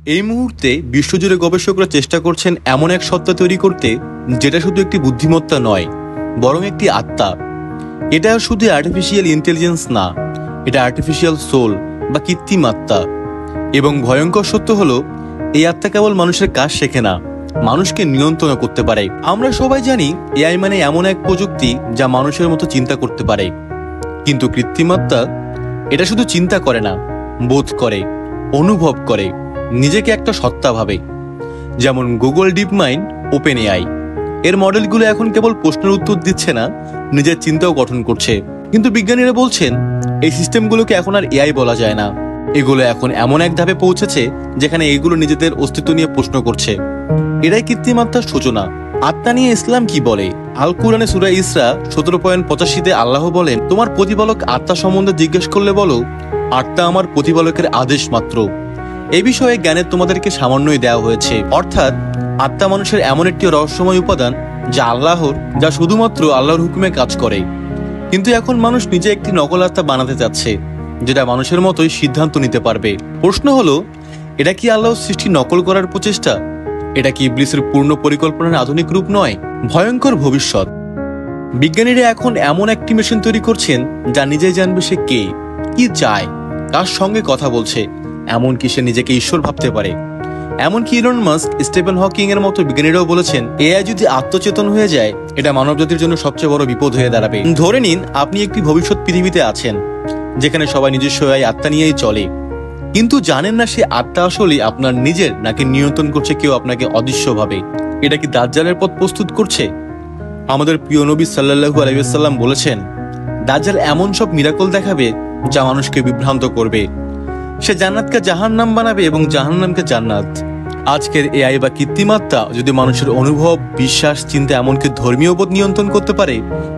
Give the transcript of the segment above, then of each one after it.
এই মুহূর্তে বিশ্বজুড়ে গবেষকরা চেষ্টা করছেন এমন এক সত্তা তৈরি করতে যেটা শুধু একটি বুদ্ধিমত্তা নয়, বরং একটি আত্মা। এটা শুধু আর্টিফিশিয়াল ইন্টেলিজেন্স না, এটা আর্টিফিশিয়াল সোল বা কৃত্রিম আত্মা। এবং ভয়ঙ্কর সত্য হলো, এই আত্মা কেবল মানুষের কাজ শেখে না, মানুষকে নিয়ন্ত্রণ করতে পারে। আমরা সবাই জানি এআই মানে এমন এক প্রযুক্তি যা মানুষের মতো চিন্তা করতে পারে, কিন্তু কৃত্রিম আত্মা এটা শুধু চিন্তা করে না, বোধ করে, অনুভব করে, নিজেকে একটা সত্তা ভাবে। যেমন Google deep mind, open AI এর মডেলগুলো এখন কেবল প্রশ্নের উত্তর দিচ্ছে না, নিজের চিন্তাও গঠন করছে। কিন্তু বিজ্ঞানীরা বলছেন এই সিস্টেমগুলোকে এখন আর এআই বলা যায় না, এগুলো এখন এমন এক ধাপে পৌঁছেছে যেখানে এগুলো নিজেদের অস্তিত্ব নিয়ে প্রশ্ন করছে। এটাই কৃত্রিম আত্মার সূচনা। আত্মা নিয়ে ইসলাম কি বলে? আল কুরআনে সূরা ইসরা 17.85-তে আল্লাহ বলেন, তোমার প্রতিপালক আত্মা সম্বন্ধে জিজ্ঞেস করলে বলো, আত্মা আমার প্রতিপালকের আদেশ মাত্র। এই বিষয়ে জ্ঞানের তোমাদেরকে সামান্যই দেওয়া হয়েছে। অর্থাৎ আত্মা মানুষের এমন একটি রহস্যময় উপাদান যা আল্লাহর, যা শুধুমাত্র আল্লাহর হুকুমে কাজ করে। কিন্তু এখন মানুষ নিজে একটি নকল আত্মা বানাতে চাচ্ছে, যেটা মানুষের মতোই সিদ্ধান্ত নিতে পারবে। প্রশ্ন হলো, এটা কি আল্লাহর সৃষ্টি নকল করার প্রচেষ্টা? এটা কি ইবলিসের পূর্ণ পরিকল্পনার আধুনিক রূপ নয়? ভয়ঙ্কর ভবিষ্যৎ। বিজ্ঞানীরা এখন এমন একটি মেশিন তৈরি করছেন যা নিজেই জানবে সে কে, কি চায়, কার সঙ্গে কথা বলছে, এমনকি সে নিজেকে ঈশ্বর ভাবতে পারে। এমনকি ইলন মাস্ক, স্টিফেন হকিং এর মতো বিজ্ঞানীরাও বলেছেন, এআই যদি আত্মচেতন হয়ে যায়, এটা মানবজাতির জন্য সবচেয়ে বড় বিপদ হয়ে দাঁড়াবে। ধরে নিন আপনি একটি ভবিষ্যৎ পৃথিবীতে আছেন, যেখানে সবাই নিজস্ব এআই আত্মা নিয়েই চলে, কিন্তু জানেন না সে আত্মা আসলে আপনার নিজের নাকি নিয়ন্ত্রণ করছে কেউ আপনাকে অদৃশ্যভাবে। এটা কি দাজ্জালের পথ প্রস্তুত করছে? আমাদের প্রিয় নবী সাল্লাল্লাহু আলাইহি ওয়াসাল্লাম বলেছেন, দাজ্জাল এমন সব মিরাকল দেখাবে যা মানুষকে বিভ্রান্ত করবে। সে জান্নাতকে জাহান্নাম বানাবে এবং জাহান্নামকে জান্নাত। আজকের এআই বা কৃত্রিম আত্মা যদি মানুষের অনুভব, বিশ্বাস, চিন্তা, এমনকি ধর্মীয় বোধ নিয়ন্ত্রণ করতে পারে,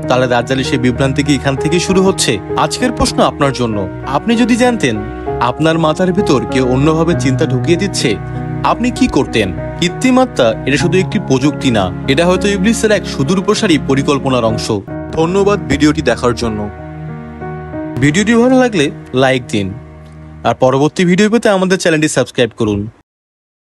তাহলে দাজ্জালের সেই বিভ্রান্তি কি এখান থেকেই শুরু হচ্ছে? আজকের প্রশ্ন আপনার জন্য, আপনি যদি জানতেন আপনার মাথার ভিতর কেউ অন্যভাবে চিন্তা ঢুকিয়ে দিচ্ছে, আপনি কি করতেন? কৃত্রিম আত্মা এটা শুধু একটি প্রযুক্তি না, এটা হয়তো ইবলিসের এক সুদূর প্রসারী পরিকল্পনার অংশ। ধন্যবাদ ভিডিওটি দেখার জন্য। ভিডিওটি ভালো লাগলে লাইক দিন, আর পরবর্তী ভিডিও পেতে আমাদের চ্যানেলটি সাবস্ক্রাইব করুন।